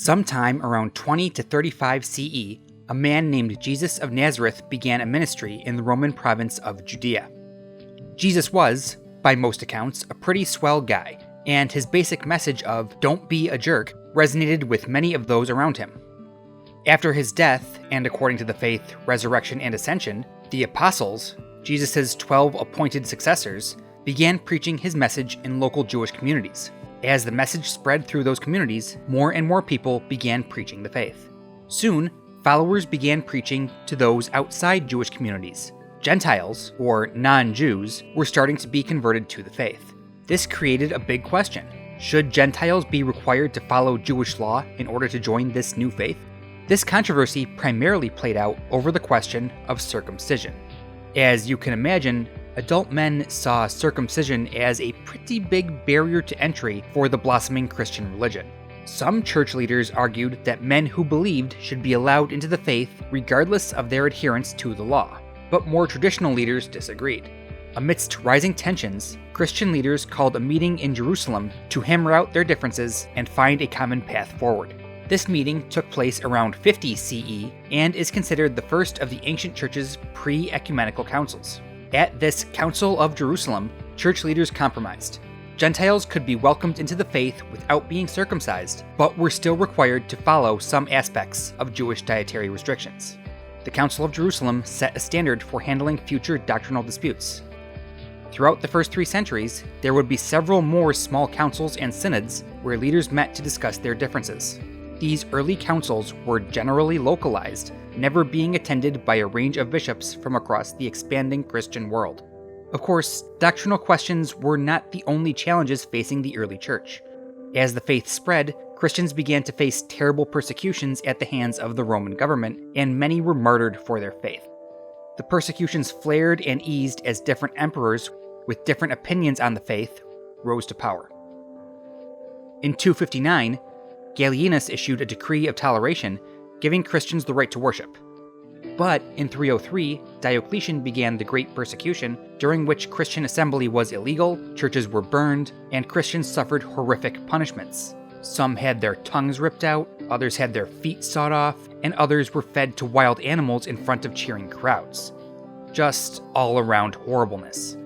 Sometime around 20 to 35 CE, a man named Jesus of Nazareth began a ministry in the Roman province of Judea. Jesus was, by most accounts, a pretty swell guy, and his basic message of "don't be a jerk" resonated with many of those around him. After his death, and according to the faith, resurrection, and ascension, the apostles, Jesus' 12 appointed successors, began preaching his message in local Jewish communities. As the message spread through those communities, more and more people began preaching the faith. Soon, followers began preaching to those outside Jewish communities. Gentiles, or non-Jews, were starting to be converted to the faith. This created a big question. Should Gentiles be required to follow Jewish law in order to join this new faith? This controversy primarily played out over the question of circumcision. As you can imagine, adult men saw circumcision as a pretty big barrier to entry for the blossoming Christian religion. Some church leaders argued that men who believed should be allowed into the faith regardless of their adherence to the law, but more traditional leaders disagreed. Amidst rising tensions, Christian leaders called a meeting in Jerusalem to hammer out their differences and find a common path forward. This meeting took place around 50 CE and is considered the first of the ancient church's pre-ecumenical councils. At this Council of Jerusalem, church leaders compromised. Gentiles could be welcomed into the faith without being circumcised, but were still required to follow some aspects of Jewish dietary restrictions. The Council of Jerusalem set a standard for handling future doctrinal disputes. Throughout the first 3 centuries, there would be several more small councils and synods where leaders met to discuss their differences. These early councils were generally localized, never being attended by a range of bishops from across the expanding Christian world. Of course, doctrinal questions were not the only challenges facing the early church. As the faith spread, Christians began to face terrible persecutions at the hands of the Roman government, and many were martyred for their faith. The persecutions flared and eased as different emperors with different opinions on the faith rose to power. In 259, Gallienus issued a decree of toleration, giving Christians the right to worship. But in 303, Diocletian began the Great Persecution, during which Christian assembly was illegal, churches were burned, and Christians suffered horrific punishments. Some had their tongues ripped out, others had their feet sawed off, and others were fed to wild animals in front of cheering crowds. Just all-around horribleness.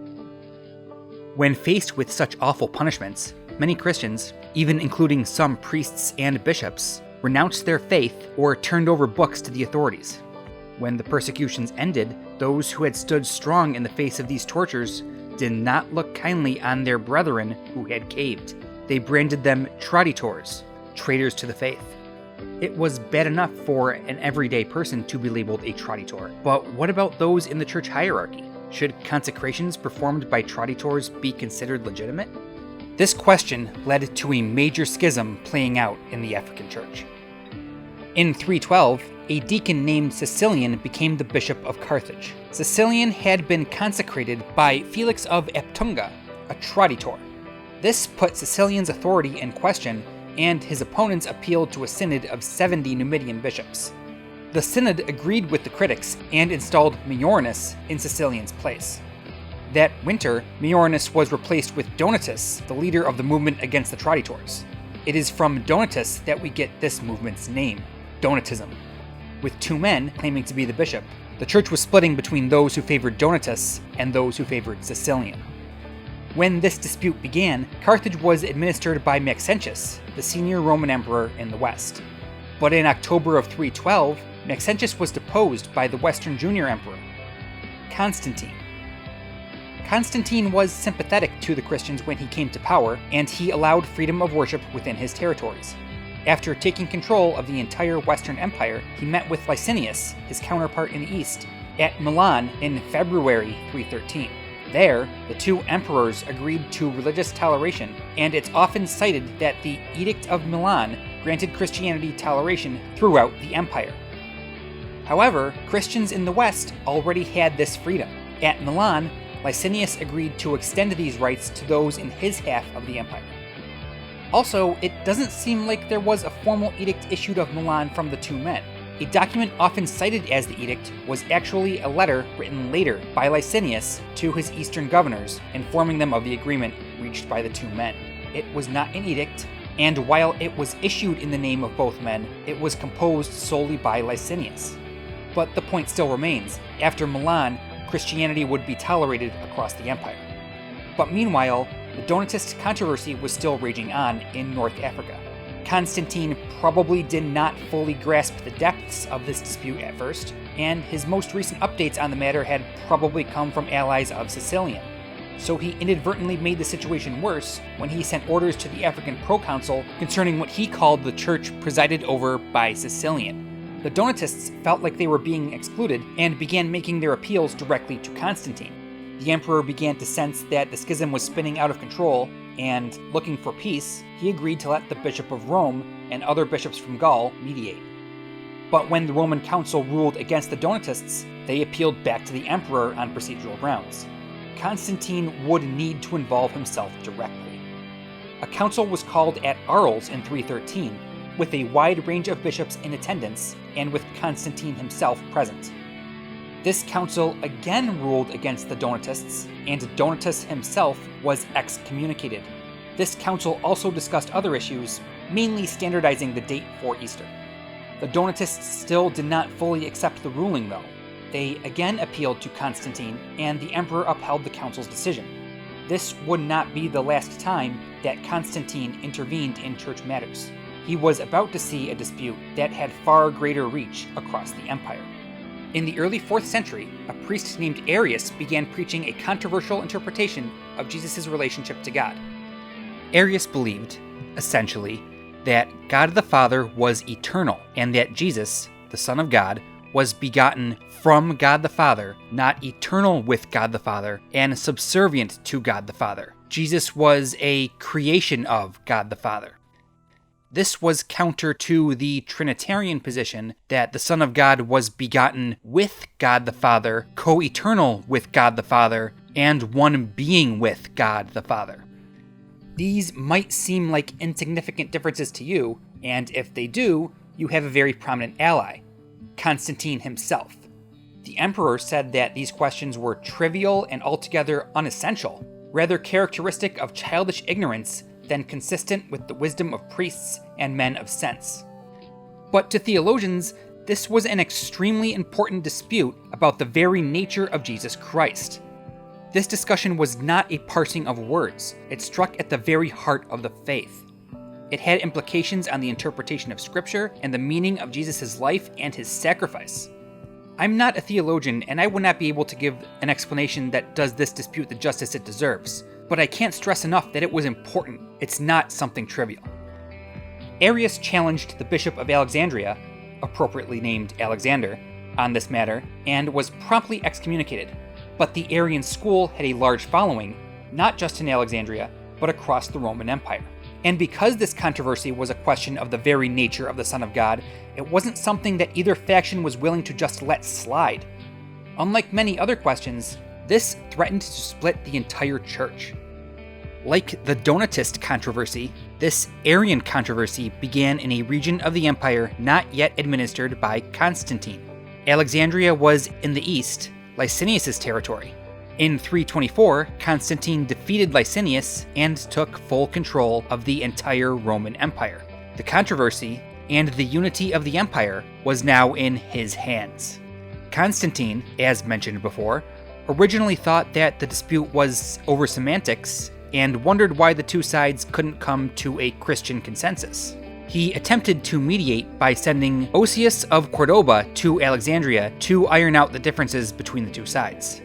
When faced with such awful punishments, many Christians, even including some priests and bishops, renounced their faith or turned over books to the authorities. When the persecutions ended, those who had stood strong in the face of these tortures did not look kindly on their brethren who had caved. They branded them traditores, traitors to the faith. It was bad enough for an everyday person to be labeled a traditor, but what about those in the church hierarchy? Should consecrations performed by traditores be considered legitimate? This question led to a major schism playing out in the African church. In 312, a deacon named Cecilian became the bishop of Carthage. Cecilian had been consecrated by Felix of Eptunga, a traditor. This put Cecilian's authority in question, and his opponents appealed to a synod of 70 Numidian bishops. The synod agreed with the critics and installed Mioranus in Cecilian's place. That winter, Mioranus was replaced with Donatus, the leader of the movement against the traditores. It is from Donatus that we get this movement's name, Donatism. With 2 men claiming to be the bishop, the church was splitting between those who favored Donatus and those who favored Cecilian. When this dispute began, Carthage was administered by Maxentius, the senior Roman emperor in the west. But in October of 312, Maxentius was deposed by the Western junior emperor, Constantine. Constantine was sympathetic to the Christians when he came to power, and he allowed freedom of worship within his territories. After taking control of the entire Western Empire, he met with Licinius, his counterpart in the east, at Milan in February 313. There, the 2 emperors agreed to religious toleration, and it's often cited that the Edict of Milan granted Christianity toleration throughout the empire. However, Christians in the West already had this freedom. At Milan, Licinius agreed to extend these rights to those in his half of the empire. Also, it doesn't seem like there was a formal edict issued of Milan from the 2 men. A document often cited as the edict was actually a letter written later by Licinius to his eastern governors, informing them of the agreement reached by the 2 men. It was not an edict, and while it was issued in the name of both men, it was composed solely by Licinius. But the point still remains: after Milan, Christianity would be tolerated across the empire. But meanwhile, the Donatist controversy was still raging on in North Africa. Constantine probably did not fully grasp the depths of this dispute at first, and his most recent updates on the matter had probably come from allies of Sicilian. So he inadvertently made the situation worse when he sent orders to the African proconsul concerning what he called the church presided over by Sicilian. The Donatists felt like they were being excluded and began making their appeals directly to Constantine. The emperor began to sense that the schism was spinning out of control, and, looking for peace, he agreed to let the Bishop of Rome and other bishops from Gaul mediate. But when the Roman Council ruled against the Donatists, they appealed back to the emperor on procedural grounds. Constantine would need to involve himself directly. A council was called at ARLES in 313, with a wide range of bishops in attendance and with Constantine himself present. This council again ruled against the Donatists, and Donatus himself was excommunicated. This council also discussed other issues, mainly standardizing the date for Easter. The Donatists still did not fully accept the ruling, though. They again appealed to Constantine, and the emperor upheld the council's decision. This would not be the last time that Constantine intervened in church matters. He was about to see a dispute that had far greater reach across the empire. In the early 4th century, a priest named Arius began preaching a controversial interpretation of Jesus' relationship to God. Arius believed, essentially, that God the Father was eternal, and that Jesus, the Son of God, was begotten from God the Father, not eternal with God the Father, and subservient to God the Father. Jesus was a creation of God the Father. This was counter to the Trinitarian position that the Son of God was begotten with God the Father, co-eternal with God the Father, and one being with God the Father. These might seem like insignificant differences to you, and if they do, you have a very prominent ally, Constantine himself. The emperor said that these questions were trivial and altogether unessential, rather characteristic of childish ignorance than consistent with the wisdom of priests and men of sense. But to theologians, this was an extremely important dispute about the very nature of Jesus Christ. This discussion was not a parsing of words. It struck at the very heart of the faith. It had implications on the interpretation of Scripture and the meaning of Jesus' life and his sacrifice. I'm not a theologian, and I would not be able to give an explanation that does this dispute the justice it deserves, but I can't stress enough that it was important. It's not something trivial. Arius challenged the Bishop of Alexandria, appropriately named Alexander, on this matter, and was promptly excommunicated. But the Arian school had a large following, not just in Alexandria, but across the Roman Empire. And because this controversy was a question of the very nature of the Son of God, it wasn't something that either faction was willing to just let slide. Unlike many other questions, this threatened to split the entire church. Like the Donatist controversy, this Arian controversy began in a region of the empire not yet administered by Constantine. Alexandria was in the east, Licinius' territory. In 324, Constantine defeated Licinius and took full control of the entire Roman Empire. The controversy and the unity of the empire was now in his hands. Constantine, as mentioned before, originally thought that the dispute was over semantics and wondered why the two sides couldn't come to a Christian consensus. He attempted to mediate by sending Osius of Cordoba to Alexandria to iron out the differences between the two sides.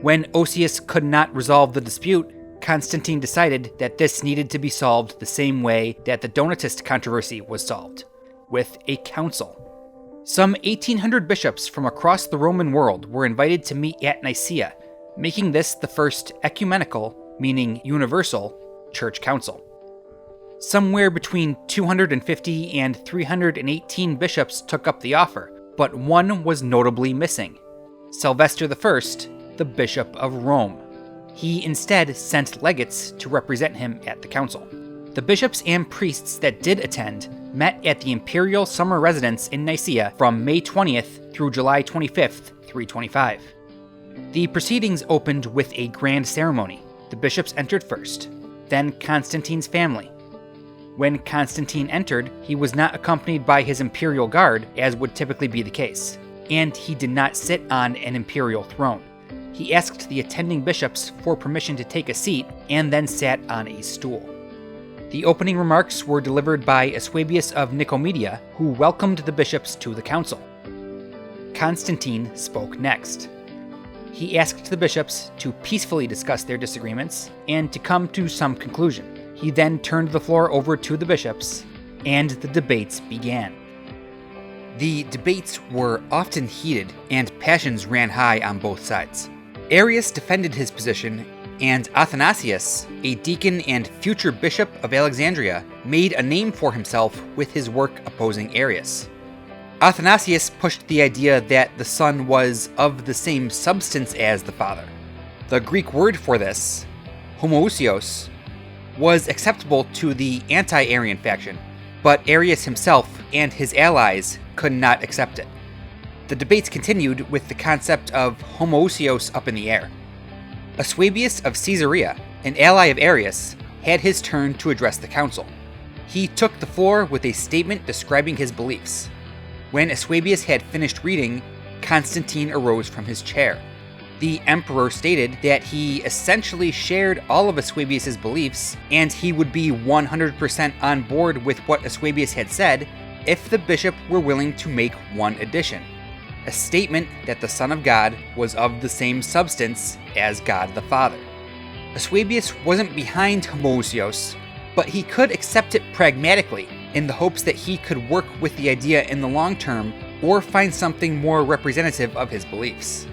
When Osius could not resolve the dispute, Constantine decided that this needed to be solved the same way that the Donatist controversy was solved, with a council. Some 1,800 bishops from across the Roman world were invited to meet at Nicaea, making this the first ecumenical, meaning universal, church council. Somewhere between 250 and 318 bishops took up the offer, but one was notably missing: Sylvester I, the Bishop of Rome. He instead sent legates to represent him at the council. The bishops and priests that did attend met at the imperial summer residence in Nicaea from May 20th through July 25th, 325. The proceedings opened with a grand ceremony. The bishops entered first, then Constantine's family. When Constantine entered, he was not accompanied by his imperial guard, as would typically be the case, and he did not sit on an imperial throne. He asked the attending bishops for permission to take a seat and then sat on a stool. The opening remarks were delivered by Eusebius of Nicaea, who welcomed the bishops to the council. Constantine spoke next. He asked the bishops to peacefully discuss their disagreements and to come to some conclusion. He then turned the floor over to the bishops, and the debates began. The debates were often heated, and passions ran high on both sides. Arius defended his position, and Athanasius, a deacon and future bishop of Alexandria, made a name for himself with his work opposing Arius. Athanasius pushed the idea that the Son was of the same substance as the Father. The Greek word for this, homoousios, was acceptable to the anti-Arian faction, but Arius himself and his allies could not accept it. The debates continued with the concept of homoousios up in the air. Eusebius of Caesarea, an ally of Arius, had his turn to address the council. He took the floor with a statement describing his beliefs. When Eusebius had finished reading, Constantine arose from his chair. The emperor stated that he essentially shared all of Eusebius's beliefs, and he would be 100% on board with what Eusebius had said if the bishop were willing to make one addition: a statement that the Son of God was of the same substance as God the Father. Eusebius wasn't behind homoousios, but he could accept it pragmatically in the hopes that he could work with the idea in the long term or find something more representative of his beliefs.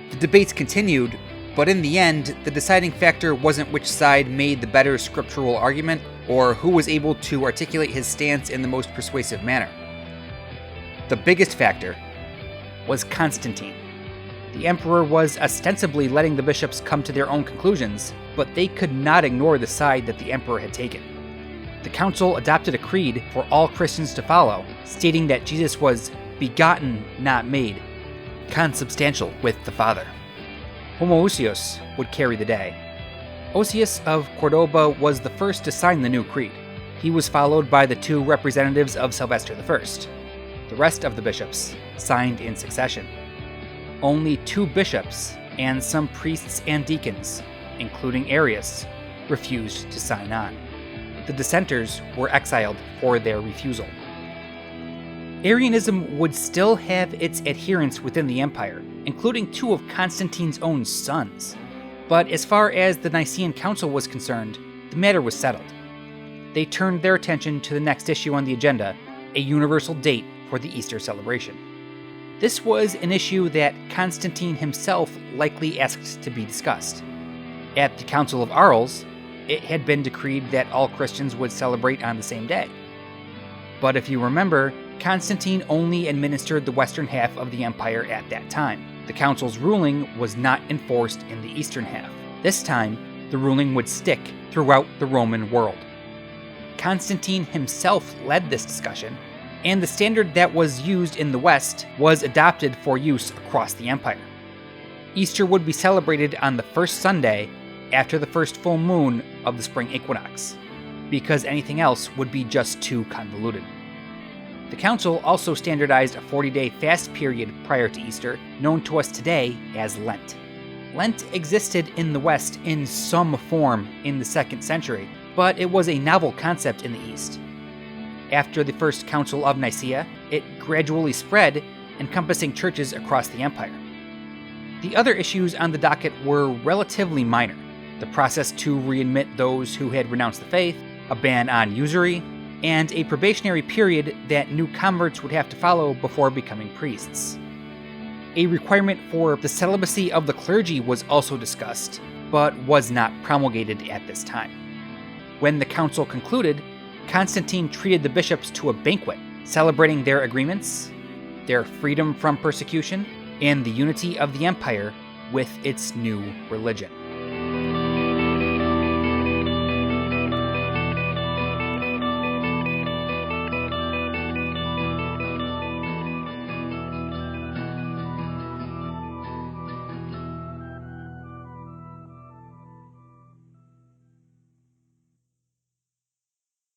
The debates continued, but in the end, the deciding factor wasn't which side made the better scriptural argument or who was able to articulate his stance in the most persuasive manner. The biggest factor was Constantine. The emperor was ostensibly letting the bishops come to their own conclusions, but they could not ignore the side that the emperor had taken. The council adopted a creed for all Christians to follow, stating that Jesus was begotten, not made, consubstantial with the Father. Homoousios would carry the day. Osius of Cordoba was the first to sign the new creed. He was followed by the two representatives of Sylvester I. The rest of the bishops signed in succession. Only 2 bishops and some priests and deacons, including Arius, refused to sign on. The dissenters were exiled for their refusal. Arianism would still have its adherents within the empire, including 2 of Constantine's own sons. But as far as the Nicene Council was concerned, the matter was settled. They turned their attention to the next issue on the agenda, a universal date for the Easter celebration. This was an issue that Constantine himself likely asked to be discussed. At the Council of ARLES, it had been decreed that all Christians would celebrate on the same day. But if you remember, Constantine only administered the western half of the empire at that time. The council's ruling was not enforced in the eastern half. This time, the ruling would stick throughout the Roman world. Constantine himself led this discussion, and the standard that was used in the West was adopted for use across the empire. Easter would be celebrated on the first Sunday after the first full moon of the spring equinox, because anything else would be just too convoluted. The council also standardized a 40-day fast period prior to Easter, known to us today as Lent. Lent existed in the West in some form in the 2nd century, but it was a novel concept in the East. After the First Council of Nicaea, it gradually spread, encompassing churches across the empire. The other issues on the docket were relatively minor: the process to readmit those who had renounced the faith, a ban on usury, and a probationary period that new converts would have to follow before becoming priests. A requirement for the celibacy of the clergy was also discussed, but was not promulgated at this time. When the council concluded, Constantine treated the bishops to a banquet, celebrating their agreements, their freedom from persecution, and the unity of the empire with its new religion.